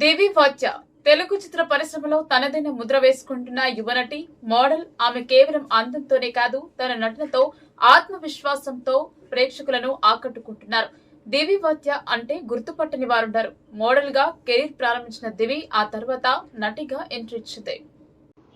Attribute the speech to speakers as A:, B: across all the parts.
A: దేవి వాచ్య తెలుగు చిత్ర పరిశ్రమలో తనదైన ముద్ర వేసుకుంటున్న యువనటి మోడల్. ఆమె కేవలం అందంతోనే కాదు, తన నటనతో ఆత్మవిశ్వాసంతో ప్రేక్షకులను ఆకట్టుకుంటున్నారు. దేవి వాచ్య అంటే గుర్తుపట్టని వారుంటారు. మోడల్ గా కెరీర్ ప్రారంభించిన దివి ఆ తర్వాత నటిగా ఎంట్రీ ఇచ్చింది.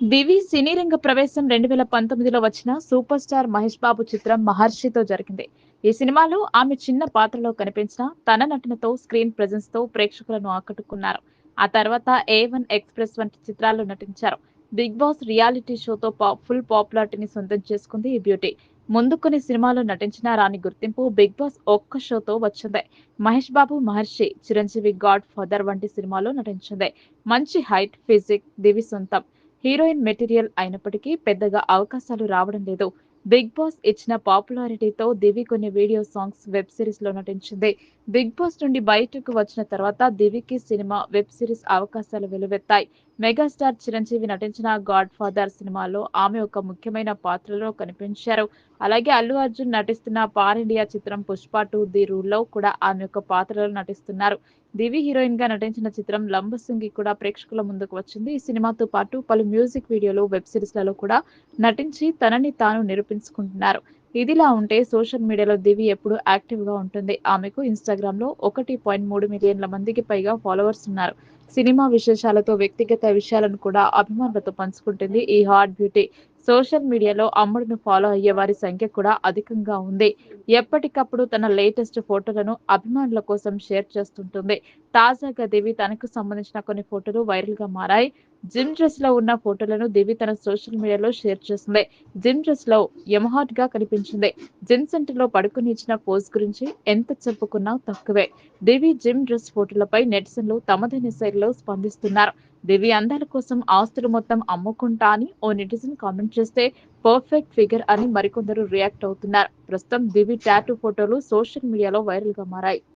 A: దివి సినీ రంగ ప్రవేశం 2019లో వచ్చిన సూపర్ స్టార్ మహేష్ బాబు చిత్రం మహర్షితో జరిగింది. ఈ సినిమాలో ఆమె చిన్న పాత్రలో కనిపించిన తన నటనతో స్క్రీన్ ప్రెజెన్స్ తో ప్రేక్షకులను ఆకట్టుకున్నారు. ఆ తర్వాత A1 ఎక్స్ప్రెస్ వంటి చిత్రాల్లో నటించారు. బిగ్ బాస్ రియాలిటీ షోతో ఫుల్ పాపులారిటీని సొంతం చేసుకుంది ఈ బ్యూటీ. ముందు కొన్ని సినిమాల్లో నటించిన రాని గుర్తింపు బిగ్ బాస్ ఒక్క షోతో వచ్చింది. మహేష్ బాబు మహర్షి, చిరంజీవి గాడ్ ఫాదర్ వంటి సినిమాల్లో నటించింది. మంచి హైట్, ఫిజిక్ దివి సొంతం. హీరోయిన్ మెటీరియల్ అయినప్పటికీ పెద్దగా అవకాశాలు రావడం లేదు. బిగ్ బాస్ ఇచ్చిన పాపులారిటీతో దివి కొన్ని వీడియో సాంగ్స్, వెబ్ సిరీస్ లో నటించింది. బిగ్ బాస్ నుండి బయటకు వచ్చిన తర్వాత దివికి సినిమా, వెబ్ సిరీస్ అవకాశాలు వెలువెత్తాయి. మెగాస్టార్ చిరంజీవి నటించిన గాడ్ ఫాదర్ సినిమాలో ఆమె ఒక ముఖ్యమైన పాత్రలో కనిపించారు. అలాగే అల్లు అర్జున్ నటిస్తున్న పాన్ ఇండియా చిత్రం పుష్ప 2 ది రూల్ లో కూడా ఆమె ఒక పాత్రలో నటిస్తున్నారు. దివి హీరోయిన్ గా నటించిన చిత్రం లంబసింగి కూడా ప్రేక్షకుల ముందుకు వచ్చింది. ఈ సినిమాతో పాటు పలు మ్యూజిక్ వీడియోలు, వెబ్ సిరీస్ లలో కూడా నటించి తనని తాను నిరూపించుకుంటున్నారు. ఇదిలా ఉంటే సోషల్ మీడియాలో దివి ఎప్పుడూ యాక్టివ్ గా ఉంటుంది. ఆమెకు ఇన్‌స్టాగ్రామ్ లో 1.3 మిలియన్ల మందికి పైగా ఫాలోవర్స్ ఉన్నారు. సినిమా విశేషాలతో వ్యక్తిగత విషయాలను కూడా అభిమానులతో పంచుకుంటుంది ఈ హాట్ బ్యూటీ. సోషల్ మీడియాలో అమ్మడును ఫాలో అయ్యే వారి సంఖ్య కూడా అధికంగా ఉంది. ఎప్పటికప్పుడు తన లేటెస్ట్ ఫోటోలను అభిమానుల కోసం షేర్ చేస్తుంటుంది. తాజాగా దివి తనకు సంబంధించిన కొన్ని ఫోటోలు వైరల్ గా మారాయి. జిమ్ డ్రెస్ లో ఉన్న ఫోటోలను దివి తన సోషల్ మీడియాలో షేర్ చేసింది. జిమ్ డ్రెస్ లో యమహాట్ గా కనిపించింది. జిమ్ సెంటర్ లో పడుకుని ఇచ్చిన పోజ్ గురించి ఎంత చెప్పుకున్నా తక్కువే. దివి జిమ్ డ్రెస్ ఫోటోలపై నెటిజన్లు తమదైన శైలిలో స్పందిస్తున్నారు. దివి అందాల కోసం ఆస్తులు మొత్తం అమ్ముకుంటా అని ఓ నెటిజన్ కామెంట్ చేస్తే పర్ఫెక్ట్ ఫిగర్ అని మరికొందరు రియాక్ట్ అవుతున్నారు. ప్రస్తుతం దివి టాటూ ఫోటోలు సోషల్ మీడియాలో వైరల్ గా మారాయి.